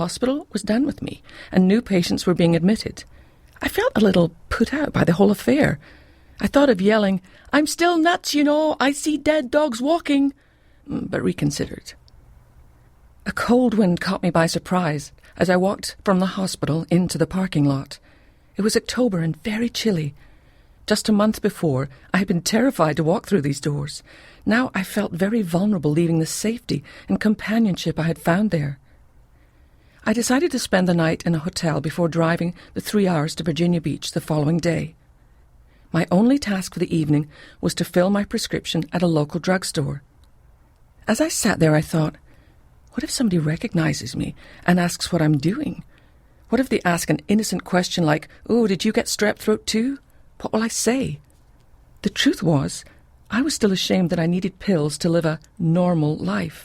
hospital was done with me, and new patients were being admitted. I felt a little put out by the whole affair. I thought of yelling, "I'm still nuts, you know, I see dead dogs walking," but reconsidered. A cold wind caught me by surprise as I walked from the hospital into the parking lot. It was October and very chilly. Just a month before, I had been terrified to walk through these doors. Now I felt very vulnerable leaving the safety and companionship I had found there. I decided to spend the night in a hotel before driving the 3 hours to Virginia Beach the following day. My only task for the evening was to fill my prescription at a local drugstore. As I sat there, I thought, what if somebody recognizes me and asks what I'm doing? What if they ask an innocent question like, "Oh, did you get strep throat too?" What will I say? The truth was, I was still ashamed that I needed pills to live a normal life.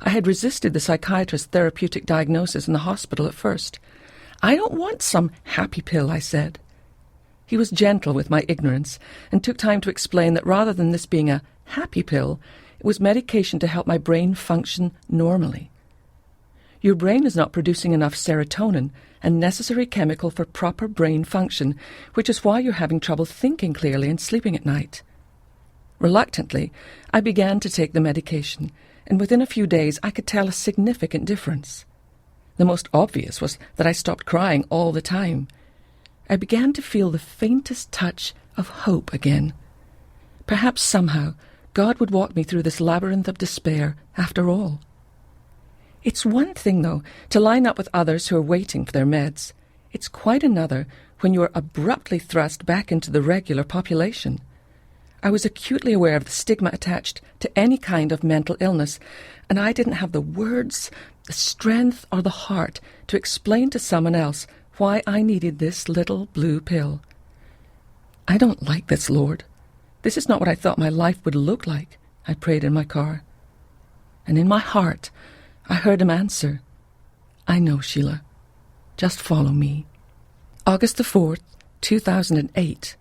I had resisted the psychiatrist's therapeutic diagnosis in the hospital at first. "I don't want some happy pill," I said. He was gentle with my ignorance and took time to explain that rather than this being a happy pill, it was medication to help my brain function normally. Your brain is not producing enough serotonin, a necessary chemical for proper brain function, which is why you're having trouble thinking clearly and sleeping at night. Reluctantly, I began to take the medication, and within a few days I could tell a significant difference. The most obvious was that I stopped crying all the time. I began to feel the faintest touch of hope again. Perhaps somehow God would walk me through this labyrinth of despair after all. It's one thing, though, to line up with others who are waiting for their meds. It's quite another when you are abruptly thrust back into the regular population. I was acutely aware of the stigma attached to any kind of mental illness, and I didn't have the words, the strength, or the heart to explain to someone else why I needed this little blue pill. "I don't like this, Lord. This is not what I thought my life would look like," I prayed in my car. And in my heart, I heard him answer, "I know, Sheila. Just follow me." August the 4th, 2008.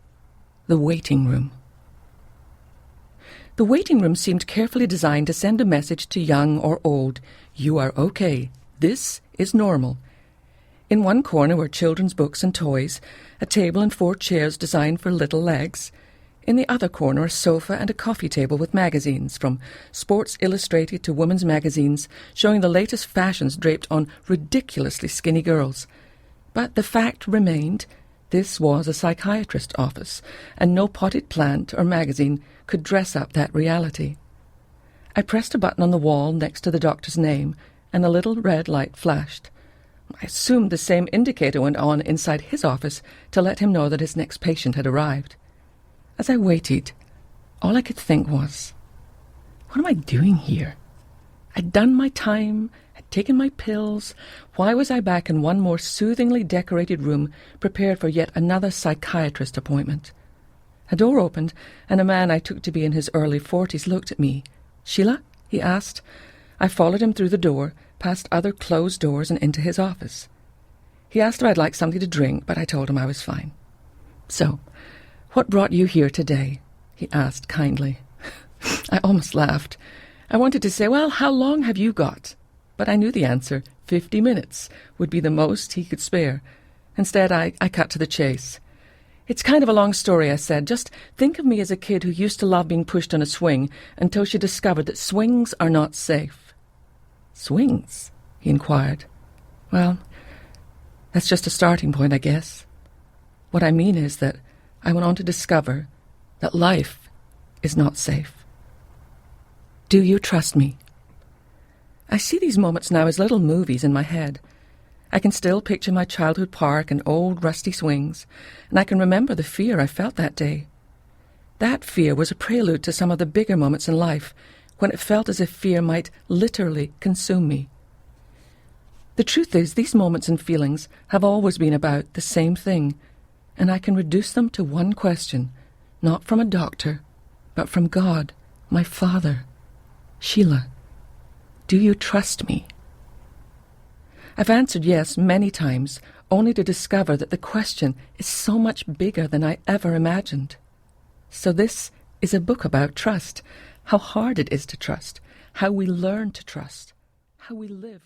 The Waiting Room. The waiting room seemed carefully designed to send a message to young or old. You are okay. This is normal. In one corner were children's books and toys, a table and 4 chairs designed for little legs. In the other corner, a sofa and a coffee table with magazines, from Sports Illustrated to women's magazines, showing the latest fashions draped on ridiculously skinny girls. But the fact remained, this was a psychiatrist's office, and no potted plant or magazine could dress up that reality. I pressed a button on the wall next to the doctor's name, and a little red light flashed. I assumed the same indicator went on inside his office to let him know that his next patient had arrived. As I waited, all I could think was, what am I doing here? I'd done my time, had taken my pills. Why was I back in one more soothingly decorated room, prepared for yet another psychiatrist appointment? A door opened, and a man I took to be in his early 40s looked at me. "Sheila?" he asked. I followed him through the door, past other closed doors and into his office. He asked if I'd like something to drink, but I told him I was fine. "So, what brought you here today?" he asked kindly. I almost laughed. I wanted to say, "Well, how long have you got?" But I knew the answer. 50 minutes would be the most he could spare. Instead, I cut to the chase. "It's kind of a long story," I said. "Just think of me as a kid who used to love being pushed on a swing until she discovered that swings are not safe." "Swings?" he inquired. "Well, that's just a starting point, I guess. What I mean is that I went on to discover that life is not safe." Do you trust me? I see these moments now as little movies in my head. I can still picture my childhood park and old rusty swings, and I can remember the fear I felt that day. That fear was a prelude to some of the bigger moments in life, when it felt as if fear might literally consume me. The truth is, these moments and feelings have always been about the same thing, and I can reduce them to one question, not from a doctor, but from God, my Father. Sheila, do you trust me? I've answered yes many times, only to discover that the question is so much bigger than I ever imagined. So this is a book about trust, how hard it is to trust, how we learn to trust, how we live with